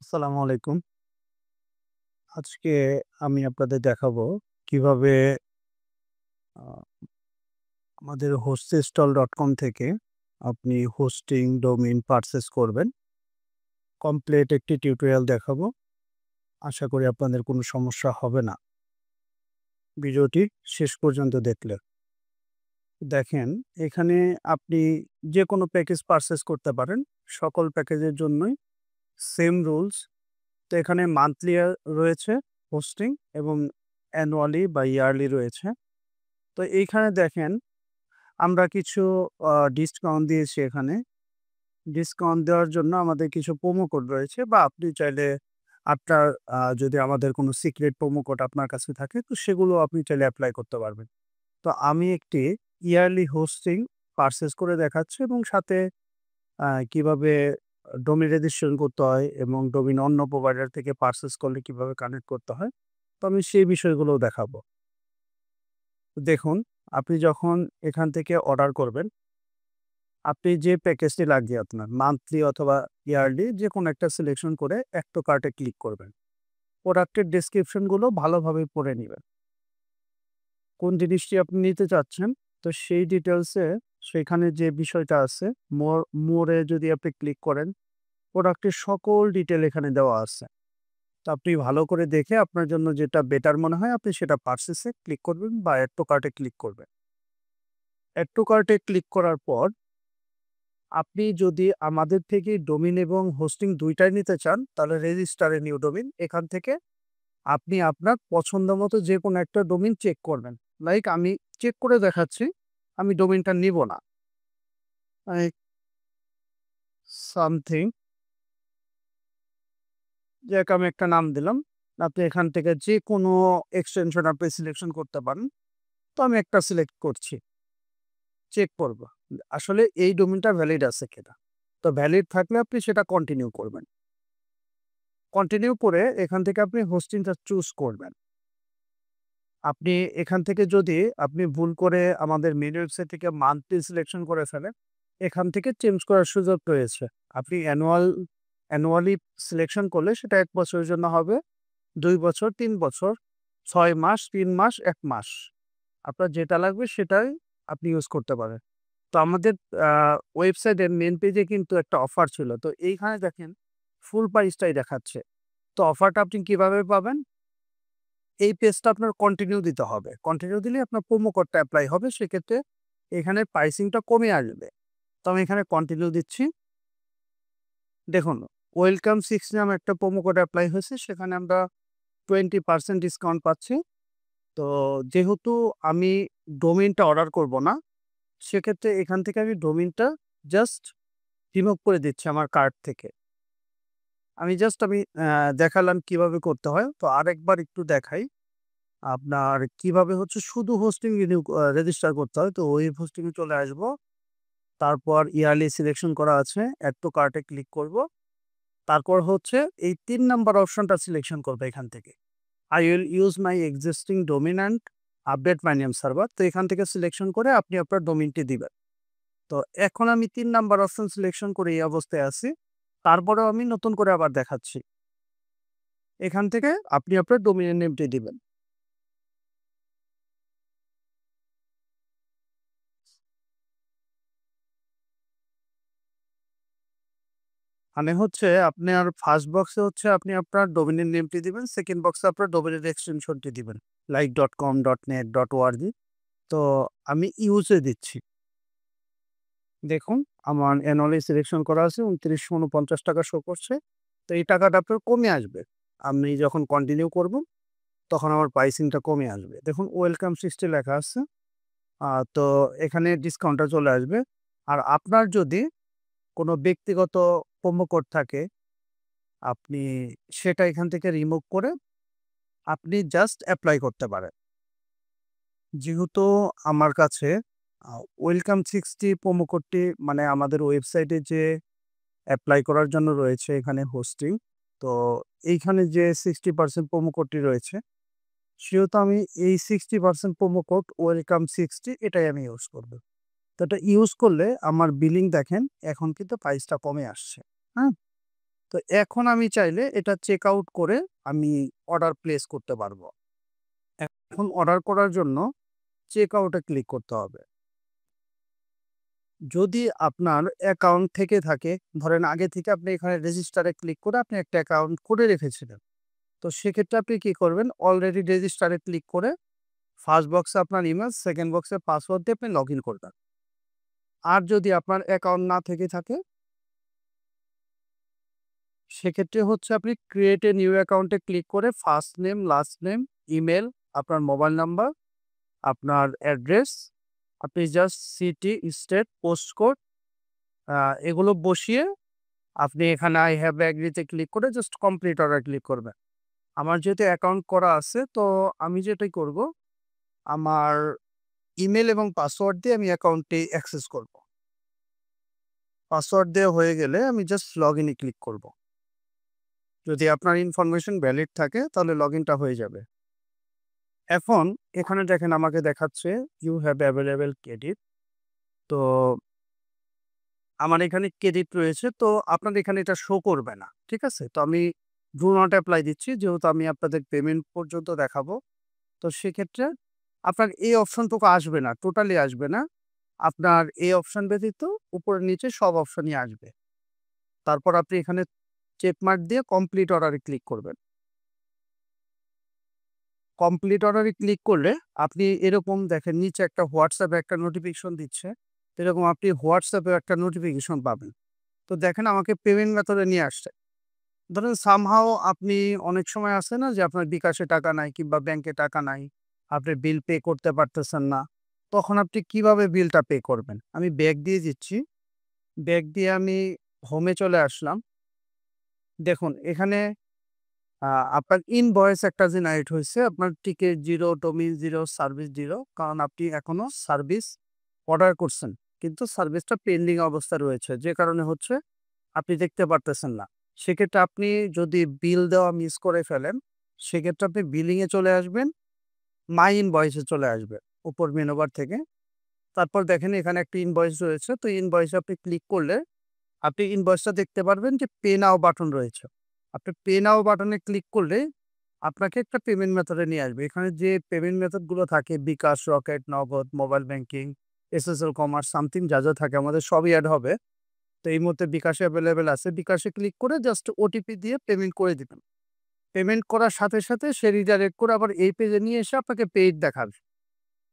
আসসালামু আলাইকুম। আজকে আমি আপনাদের দেখাবো কিভাবে আ আমাদের hoststall.com থেকে আপনি হোস্টিং ডোমেইন পারচেজ করবেন। কমপ্লিট একটি টিউটোরিয়াল দেখাবো। আশা করি আপনাদের কোনো সমস্যা হবে না। ভিডিওটি শেষ পর্যন্ত দেখলে। দেখেন এখানে আপনি যেকোনো প্যাকেজ পারচেজ করতে পারেন। সকল প্যাকেজের জন্যই সেম রুলস। তো এখানে মান্থলি রয়েছে হোস্টিং এবং অ্যানুয়ালি বা ইয়ারলি রয়েছে। তো এইখানে দেখেন আমরা কিছু ডিসকাউন্ট দিয়েছি এখানে। ডিসকাউন্ট দেওয়ার জন্য আমাদের কিছু প্রোমো কোড রয়েছে বা আপনি চাইলে আপনার যদি আমাদের কোনো সিক্রেট প্রোমো কোড আপনার কাছে থাকে তো সেগুলো আপনি চাইলে এপ্লাই করতে পারবেন। তো আমি একটি ইয়ারলি হোস্টিং পারচেজ করে দেখাচ্ছি এবং সাথে কিভাবে ডোমেইন রেজিস্ট্রেশন করতে হয় এবং ডোমেইন অন্য প্রোভাইডার থেকে পারচেজ করলে কিভাবে কানেক্ট করতে হয়। তো আমি সেই বিষয়গুলোও দেখাবো। দেখুন, আপনি যখন এখান থেকে অর্ডার করবেন আপনি যে প্যাকেজটি লাগবে আপনার মান্থলি অথবা ইয়ারলি যেকোনো একটা সিলেকশন করে অ্যাড টু কার্টে ক্লিক করবেন। প্রোডাক্টের ডেসক্রিপশনগুলো ভালোভাবে পড়ে নিবেন। কোন জিনিসটি আপনি নিতে চাচ্ছেন তো সেই ডিটেইলসে সেখানে যে বিষয়টা আছে মোরে যদি আপনি ক্লিক করেন প্রোডাক্টের সকল ডিটেইল এখানে দেওয়া আছে। তো আপনি ভালো করে দেখে আপনার জন্য যেটা বেটার মনে হয় আপনি সেটা পারচেজে ক্লিক করবেন বা অ্যাড টু কার্টে ক্লিক করবেন। অ্যাড টু কার্টে ক্লিক করার পর আপনি যদি আমাদের থেকে ডোমেইন এবং হোস্টিং ২ টাই নিতে চান, তাহলে রেজিস্টার এ নিউ ডোমেইন এখান থেকে আপনি আপনার পছন্দ মতো যেকোনো একটা ডোমেইন চেক করবেন। লাইক আমি চেক করে দেখাচ্ছি, আমি ডোমেইনটা নিব না। লাইক সামথিং যাক আমি একটা নাম দিলাম। আপনি এখান থেকে যেকোনো এক্সটেনশন আপনি সিলেকশন করতে পারেন। তো আমি একটা সিলেক্ট করছি, চেক করব। আসলে এই ডোমেইনটা ভ্যালিড আছে কিনা। তো ভ্যালিড থাকলে আপনি সেটা কন্টিনিউ করবেন। কন্টিনিউ করে এখান থেকে আপনি হোস্টিংটা চুজ করবেন। আপনি এখান থেকে যদি আপনি ভুল করে আমাদের মেইন ওয়েবসাইট থেকে মান্থলি সিলেকশন করে ফেলেন, এখান থেকে চেঞ্জ করার সুযোগ রয়েছে। আপনি অ্যানুয়ালি সিলেকশন করলে সেটা ১ বছরের জন্য হবে, ২ বছর, ৩ বছর, ৬ মাস, ৩ মাস, ১ মাস। আপনার যেটা লাগবে সেটাই আপনি ইউজ করতে পারেন। তো আমাদের আ ওয়েবসাইটের মেইন পেজে কিন্তু একটা অফার ছিল। তো এইখানে দেখেন ফুল প্রাইসটাই দেখাচ্ছে। তো অফারটা আপনি কিভাবে পাবেন? এই পেজটা আপনার কন্টিনিউ দিতে হবে। কন্টিনিউ দিলে আপনার প্রোমো কোডটা এপ্লাই হবে। সেক্ষেত্রে এখানে প্রাইসিংটা কমে আসবে। তো আমি এখানে কন্টিনিউ দিচ্ছি। দেখুন ওয়েলকাম 6 নামে একটা প্রোমো কোড এপ্লাই হয়েছে। সেখানে আমরা 20% ডিসকাউন্ট পাচ্ছি। তো যেহেতু আমি ডোমেইনটা অর্ডার করব না, সেক্ষেত্রে এখান থেকে আমি ডোমেইনটা জাস্ট রিমুভ করে দিচ্ছি আমার কার্ট থেকে। আমি দেখালাম কিভাবে করতে হয়। তো আরেকবার একটু দেখাই। আপনার কিভাবে হচ্ছে শুধু হোস্টিং রেজিস্টার করতে হয়। তো ওয়েব হোস্টিং এ চলে আসবো। তারপর ইয়ারলি সিলেকশন করা আছে। এড টু কার্ট এ ক্লিক করব। তারপর হচ্ছে এই ৩ নাম্বার অপশনটা সিলেকশন করব এখান থেকে। I will use my existing domain and update my name server. তো এখান থেকে সিলেকশন করে আপনি আপনার ডোমেইনটি দিবেন। তো এখন আমি ৩ নাম্বার অপশন সিলেকশন করে এই অবস্থায় আছি। তারপরেও আমি নতুন করে আবার দেখাচ্ছি। এখান থেকে আপনি আপনার ডোমেইন নেমটি দিবেন। মানে হচ্ছে আপনার ফার্স্ট বক্সে হচ্ছে আপনি আপনার ডোমেইনের নেমটি দিবেন। সেকেন্ড বক্সে আপনার ডোমেইনের এক্সটেনশনটি দিবেন। লাইক .com, .net, .org তো আমি ইউজে দিচ্ছি। দেখুন আমার অ্যানুয়ালি সিলেকশন করা আছে ৳২৯.৪৯ শো করছে। তো এই টাকাটা আপনার কমে আসবে। আমি যখন কন্টিনিউ করব তখন আমার প্রাইসিংটা কমে আসবে। দেখুন ওয়েলকাম 60 লেখা আছে। তো এখানে ডিসকাউন্টটা চলে আসবে। আর আপনার যদি কোনো ব্যক্তিগত প্রোমো কোড থাকে আপনি সেটা এখান থেকে রিমুভ করে আপনি জাস্ট এপ্লাই করতে পারেন। যেহেতু আমার কাছে আ ওয়েলকাম 60 প্রোমো কোডটি মানে আমাদের ওয়েবসাইটে যে এপ্লাই করার জন্য রয়েছে এখানে হোস্টিং। তো এইখানে যে 60% প্রোমো কোডটি রয়েছে, সেহেতু আমি এই 60% প্রোমো কোড ওয়েলকাম 60 এটাই আমি ইউজ করব। তো এটা ইউজ করলে আমার বিলিং দেখেন এখন কিন্তু প্রাইসটা কমে আসছে। হ্যাঁ? তো এখন আমি চাইলে এটা চেক আউট করে আমি অর্ডার প্লেস করতে পারবো। এখন অর্ডার করার জন্য চেক আউটে ক্লিক করতে হবে। যদি আপনার অ্যাকাউন্ট থেকে থাকে, ধরেন আগে থেকে আপনি এখানে রেজিস্টারে ক্লিক করে আপনি একটা অ্যাকাউন্ট করে রেখেছিলেন। তো সেক্ষেত্রে আপনি কি করবেন? অলরেডি রেজিস্টারে ক্লিক করে ফার্স্ট বক্সে আপনার ইমেল, সেকেন্ড বক্সে পাসওয়ার্ড দিয়ে আপনি লগইন করবেন। আর যদি আপনার অ্যাকাউন্ট না থেকে থাকে, সেক্ষেত্রে হচ্ছে আপনি ক্রিয়েট এ নিউ অ্যাকাউন্টে ক্লিক করে first name, last name, email, আপনার মোবাইল নাম্বার, আপনার অ্যাড্রেস, আপনি জাস্ট সিটি, স্টেট, পোস্টকোড এগুলো বসিয়ে আপনি এখানে আই হ্যাভ এগ্রিতে ক্লিক করে জাস্ট কমপ্লিট অর্ডার ক্লিক করবেন। আমার যেহেতু অ্যাকাউন্ট করা আছে, তো আমি যেটাই করব, আমার ইমেল এবং পাসওয়ার্ড দিয়ে আমি অ্যাকাউন্টটি অ্যাক্সেস করব। পাসওয়ার্ড দেওয়া হয়ে গেলে আমি জাস্ট লগইনে ক্লিক করব। যদি আপনার ইনফরমেশন ভ্যালিড থাকে তাহলে লগইনটা হয়ে যাবে। এখন এখানে দেখেন আমাকে দেখাচ্ছে ইউ হ্যাভ অ্যাভেলেবল ক্রেডিট। তো আমার এখানে ক্রেডিট রয়েছে, তো আপনাদের এখানে এটা শো করবে না। ঠিক আছে? তো আমি ডু নট অ্যাপ্লাই দিচ্ছি, যেহেতু আমি আপনাদের পেমেন্ট পর্যন্ত দেখাবো। তো সেক্ষেত্রে আপনার এই অপশনটুকু আসবে না, টোটালি আসবে না। আপনার এই অপশন ব্যতীত উপরে নিচে সব অপশনই আসবে। তারপর আপনি এখানে চেক মার্ক দিয়ে কমপ্লিট অর্ডারে ক্লিক করবেন। কমপ্লিট অর্ডারে ক্লিক করলে আপনি এরকম দেখেন নিচে একটা হোয়াটসঅ্যাপে একটা নোটিফিকেশন দিচ্ছে। এরকম আপনি হোয়াটসঅ্যাপে একটা নোটিফিকেশন পাবেন। তো দেখেন আমাকে পেমেন্ট মেথডে নিয়ে আসছে। ধরেন সামহাউ আপনি অনেক সময় আছে না যে আপনার বিকাশে টাকা নাই কিংবা ব্যাংকে টাকা নাই, আপনি বিল পে করতে পারতেছেন না। তখন আপনি কিভাবে বিলটা পে করবেন? আমি ব্যাক দিয়ে দিচ্ছি। ব্যাক দিয়ে আমি হোমে চলে আসলাম। দেখুন এখানে আ আপনার ইনভয়েস একটা জেনারেট হইছে। আপনার টিকেট 0, ডোমিন 0, সার্ভিস 0, কারণ আপনি এখনো সার্ভিস অর্ডার করছেন। কিন্তু সার্ভিসটা পেন্ডিং অবস্থায় রয়েছে। যে কারণে হচ্ছে আপনি দেখতে পারতেছেন না। সেক্ষেত্রে আপনি যদি বিল দেওয়া মিস করে ফেলেন, সেক্ষেত্রে আপনি বিলিং এ চলে আসবেন, মাই ইনভয়েস এ চলে আসবেন উপর মেনু বার থেকে। তারপর দেখেন এখানে একটা ইনভয়েস রয়েছে। তো ইনভয়েসে আপনি ক্লিক করলে আপনি ইনভয়েসটা দেখতে পারবেন যে পে নাও বাটন রয়েছে। আপনি পে নাও বাটনে ক্লিক করলে আপনাকে একটা পেমেন্ট মেথডে নিয়ে আসবে। এখানে যে পেমেন্ট মেথড গুলো থাকে বিকাশ, রকেট, নগদ, mobile banking, SSL commerce something যা, যা থাকে আমাদের সবই এড হবে। তো এই মুহূর্তে বিকাশে এভেইলেবল আছে। বিকাশে ক্লিক করে জাস্ট ওটিপি দিয়ে পেমেন্ট করে দিবেন। পেমেন্ট করার সাথে, সাথে সে রিডাইরেক্ট করে আবার এই পেজে নিয়ে এসে আপনাকে পেইড দেখাবে।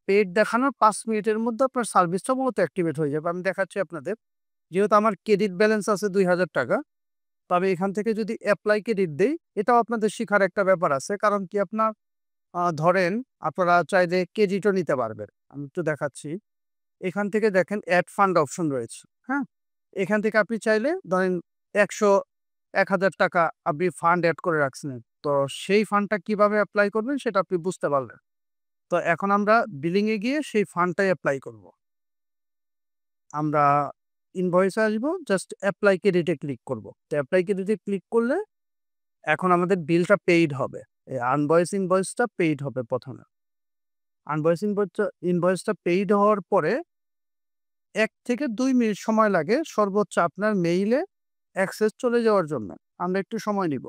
পেইড দেখানোর ৫ মিনিটের মধ্যে আপনার সার্ভিসটা মূলত অ্যাক্টিভেট হয়ে যাবে। আমি দেখাচ্ছি আপনাদের। যেহেতু আমার ক্রেডিট ব্যালেন্স আছে ৳২,০০০, তো আমি এখান থেকে যদি এপ্লাই ক্রেডিট দেই, এটাও আপনাদের শিখার একটা ব্যাপার আছে। কারণ কি আপনার ধরেন আপনারা চাইলে ক্রেডিটও নিতে পারবেন। আমি একটু দেখাচ্ছি। এখান থেকে দেখেন এড ফান্ড অপশন রয়েছে। হ্যাঁ? এখান থেকে আপনি চাইলে ধরেন ১০০, ৳১,০০০ আপনি ফান্ড এড করে রাখছিলেন। তো সেই ফান্ডটা কিভাবে এপ্লাই করবেন সেটা আপনি বুঝতে পারলেন। তো এখন আমরা বিলিং এ গিয়ে সেই ফান্ডটাই এপ্লাই করব। আমরা ইনভয়েসে আসবো, জাস্ট এপ্লাই ক্রেডিটে ক্লিক করব। তো এপ্লাই ক্রেডিটে ক্লিক করলে এখন আমাদের বিলটা পেইড হবে। এই ইনভয়েসটা পেইড হবে ১ম এ। ইনভয়েসটা পেইড হওয়ার পরে ১ থেকে ২ মিনিট সময় লাগে সর্বোচ্চ আপনার মেইলে অ্যাক্সেস চলে যাওয়ার জন্য। আমরা একটু সময় নিব।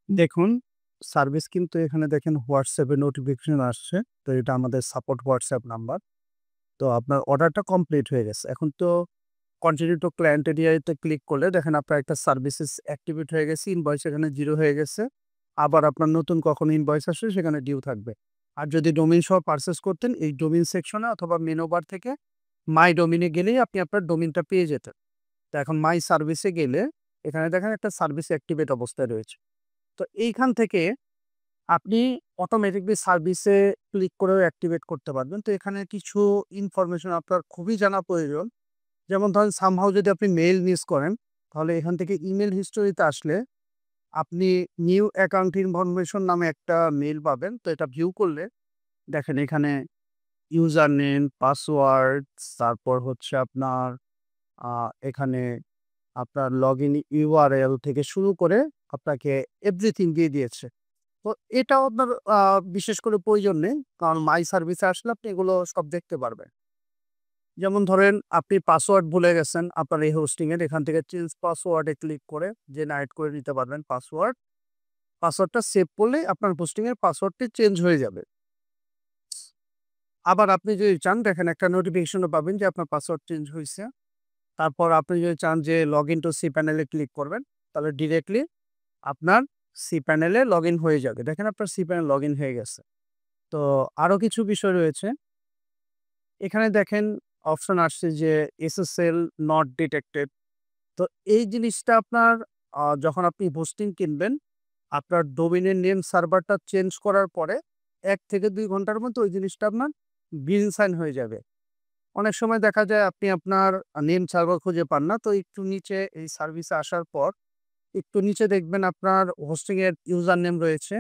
দেখুন সার্ভিস কিন্তু এখানে দেখেন হোয়াটসঅ্যাপে নোটিফিকেশন আসছে। তো এটা আমাদের সাপোর্ট হোয়াটসঅ্যাপ নাম্বার। তো আপনার অর্ডারটা কমপ্লিট হয়ে গেছে। এখন তো কন্টিনিউ টু ক্লায়েন্ট এরিয়াতে ক্লিক করলে দেখেন আপনার একটা সার্ভিসেস অ্যাক্টিভেট হয়ে গেছে। ইনভয়েস এখানে 0 হয়ে গেছে। আবার আপনার নতুন কখন ইনভয়েস আসে সেখানে ডিউ থাকবে। আর যদি ডোমেইন সহ পারচেজ করতেন এই ডোমেইন সেকশনে অথবা মেনু বার থেকে মাই ডোমেইন এ গেলেই আপনি আপনার ডোমেইনটা পেয়ে যেতেন। তো এখন মাই সার্ভিসে গেলে এখানে দেখেন একটা সার্ভিস অ্যাক্টিভেট অবস্থায় রয়েছে। তো এইখান থেকে আপনি অটোমেটিকলি সার্ভিসে ক্লিক করেও অ্যাক্টিভেট করতে পারবেন। তো এখানে কিছু ইনফরমেশন আপনার খুবই জানা প্রয়োজন। যেমন ধরেন সামহাউ যদি আপনি মেইল মিস করেন, তাহলে এখান থেকে ইমেইল হিস্টোরিতে আসলে আপনি নিউ অ্যাকাউন্ট ইনফরমেশন নামে একটা মেইল পাবেন। তো এটা ভিউ করলে দেখেন এখানে ইউজার নেম, পাসওয়ার্ড, তারপর হচ্ছে আপনার আ এখানে আপনার লগইন ইউআরএল থেকে শুরু করে আপনাকে এভরিথিং দিয়ে দিয়েছে। তো এটাও আপনার বিশেষ করে প্রয়োজন নেই। কারণ মাই সার্ভিসে আসলে আপনি এগুলো সব দেখতে পারবেন। যেমন ধরেন আপনি পাসওয়ার্ড ভুলে গেছেন আপনার এই হোস্টিং এর, এখান থেকে চেঞ্জ পাসওয়ার্ডে ক্লিক করে জেনারেট করে নিতে পারবেন পাসওয়ার্ড। পাসওয়ার্ডটা সেভ করলেই আপনার হোস্টিং এর পাসওয়ার্ডটি চেঞ্জ হয়ে যাবে। আবার আপনি যদি চান দেখেন একটা নোটিফিকেশনও পাবেন যে আপনার পাসওয়ার্ড চেঞ্জ হইছে। তারপর আপনি যদি চান যে লগইন টু cPanel এ ক্লিক করবেন, তাহলে ডিরেক্টলি আপনার cPanel এ লগইন হয়ে যাবে। দেখেন আপনার cPanel লগইন হয়ে গেছে। তো আরো কিছু বিষয় রয়েছে। এখানে দেখেন অপশন আসছে যে SSL নট ডিটেক্টেড। তো এই জিনিসটা আপনার যখন আপনি হোস্টিং কিনবেন, আপনার ডোমেইনের নেম সার্ভারটা চেঞ্জ করার পরে ১ থেকে ২ ঘন্টার মধ্যে ওই জিনিসটা আপনার গ্রিন সাইন হয়ে যাবে। অনেক সময় দেখা যায় আপনি আপনার নেম সার্ভার খুঁজে পান না। তো একটু নিচে এই সার্ভিসে আসার পর একটু নিচে দেখবেন আপনার হোস্টিং এর ইউজার নেম রয়েছে।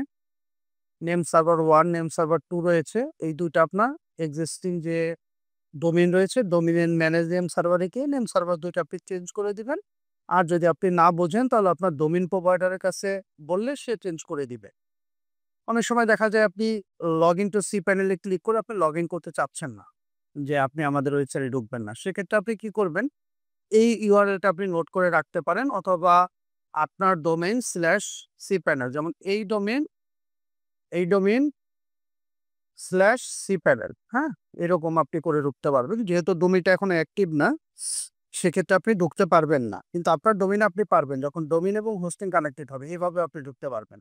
নেম সার্ভার 1, নেম সার্ভার 2 রয়েছে। এই ২ টা আপনার এক্সিস্টিং যে ডোমেইন রয়েছে, ডোমেইনের ম্যানেজ নেম সার্ভারে গিয়ে নেম সার্ভার ২ টা আপনি চেঞ্জ করে দিবেন। আর যদি আপনি না বোঝেন তাহলে আপনার ডোমেইন প্রোভাইডারের কাছে বললে সে চেঞ্জ করে দিবে। অনেক সময় দেখা যায় আপনি লগইন টু cPanel এ ক্লিক করে আপনি লগইন করতে চাচ্ছেন না। যে আপনি আমাদের ওয়েবসাইটে ঢুকবেন না। সেক্ষেত্রে আপনি কি করবেন? এই ইউআরএলটা আপনি নোট করে রাখতে পারেন অথবা আপনার ডোমেইন/cPanel যেমন এই ডোমেইন/cPanel, হ্যাঁ? এরকম আপনি করে ঢুকতে পারবেন। যেহেতু ডোমেইনটা এখনো অ্যাক্টিভ না, সেক্ষেত্রে আপনি ঢুকতে পারবেন না। কিন্তু আপনার ডোমেইনে আপনি পারবেন। যখন ডোমেইন এবং হোস্টিং কানেক্টেড হবে, এভাবে আপনি ঢুকতে পারবেন।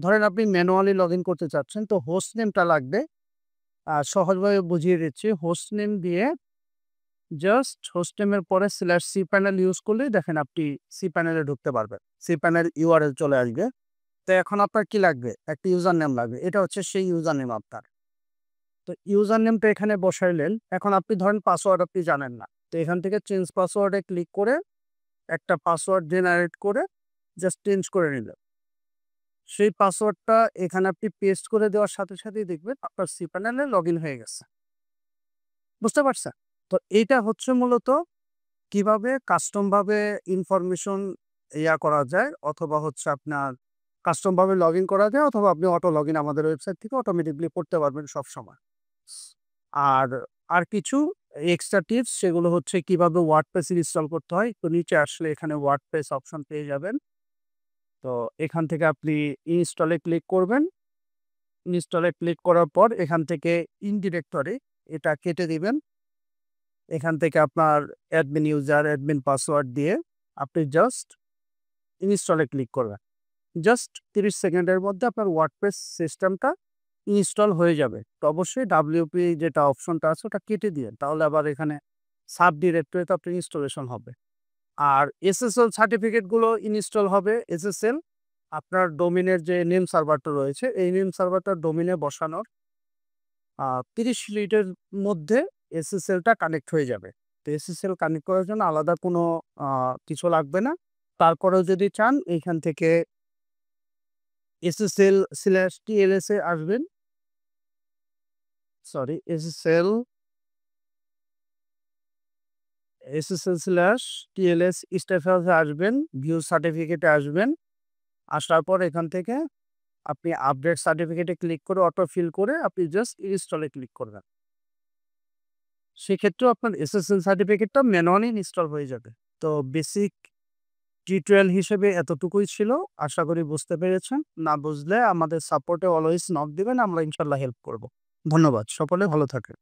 ধরেন আপনি ম্যানুয়ালি লগইন করতে চাচ্ছেন, তো হোস্ট নেমটা লাগবে। সহজভাবে বুঝিয়ে দিচ্ছি। হোস্ট নেম দিয়ে জাস্ট হোস্ট নেমের পরে /cPanel ইউজ করলেই দেখেন আপনি cPanel এ ঢুকতে পারবেন। cPanel ইউআরএল চলে আসবে। তো এখন আপনার কি লাগবে? একটা ইউজার নেম লাগবে। এটা হচ্ছে সেই ইউজার নেম আপনার। তো ইউজার নেমটা এখানে বসাইলেন। এখন আপনি ধরেন পাসওয়ার্ড আপনি জানেন না। তো এখান থেকে চেঞ্জ পাসওয়ার্ডে ক্লিক করে একটা পাসওয়ার্ড জেনারেট করে জাস্ট চেঞ্জ করে নিলেন। সেই পাসওয়ার্ডটা এখানে আপনি পেস্ট করে দেওয়ার সাথে সাথেই দেখবেন আপনার cPanel এ লগইন হয়ে গেছে। বুঝতে পারছেন? তো এইটা হচ্ছে মূলত কিভাবে কাস্টম ভাবে ইনফরমেশন করা যায় অথবা হচ্ছে আপনার কাস্টম ভাবে লগইন করা যায় অথবা আপনি অটো লগইন আমাদের ওয়েবসাইট থেকে অটোমেটিক্যালি করতে পারবেন সবসময়। আর আর কিছু এক্সট্রা টিপস সেগুলো হচ্ছে কিভাবে ওয়ার্ডপ্রেস ইনস্টল করতে হয়। তো নিচে আসলে এখানে ওয়ার্ডপ্রেস অপশন পেয়ে যাবেন। তো এখান থেকে আপনি ইনস্টলে ক্লিক করবেন। ইনস্টলে ক্লিক করার পর এখান থেকে ইন ডিরেক্টরি এটা কেটে দিবেন। এখান থেকে আপনার অ্যাডমিন ইউজার, অ্যাডমিন পাসওয়ার্ড দিয়ে আপনি জাস্ট ইনস্টলে ক্লিক করবেন। জাস্ট ৩০ সেকেন্ডের মধ্যে আপনার ওয়ার্ডপ্রেস সিস্টেমটা ইনস্টল হয়ে যাবে। তো অবশ্যই WP যেটা অপশনটা আছে ওটা কেটে দিয়েন। তাহলে আবার এখানে সাব ডিরেক্টরিতে আপনার ইনস্টলেশন হবে। আর SSL সার্টিফিকেট গুলো ইনস্টল হবে। SSL আপনার ডোমেইনের যে নেম সার্ভারটা রয়েছে, এই নেম সার্ভারটা ডোমেইনে বসানোর ৩০ মিনিটের মধ্যে SSL-টা কানেক্ট হয়ে যাবে। তো SSL কানেক্ট করার জন্য আলাদা কোনো কিছু লাগবে না। তারপরেও যদি চান এইখান থেকে SSL/TLS এ আসবেন। সরি SSL/TLS স্ট্যাটাসে আসবেন, ভিউ সার্টিফিকেটে আসবেন। আসার পর এখান থেকে আপনি আপডেট সার্টিফিকেটে ক্লিক করে অটো ফিল করে আপনি জাস্ট ইনস্টলে ক্লিক করবেন। সেক্ষেত্রেও আপনার SSL সার্টিফিকেটটা ম্যানুয়ালি ইনস্টল হয়ে যাবে। তো বেসিক টিউটোরিয়াল হিসেবে এতটুকুই ছিল। আশা করি বুঝতে পেরেছেন। না বুঝলে আমাদের সাপোর্টে অলওয়েজ নক দিবেন। আমরা ইনশাআল্লাহ হেল্প করব। ধন্যবাদ। সকলে ভালো থাকেন।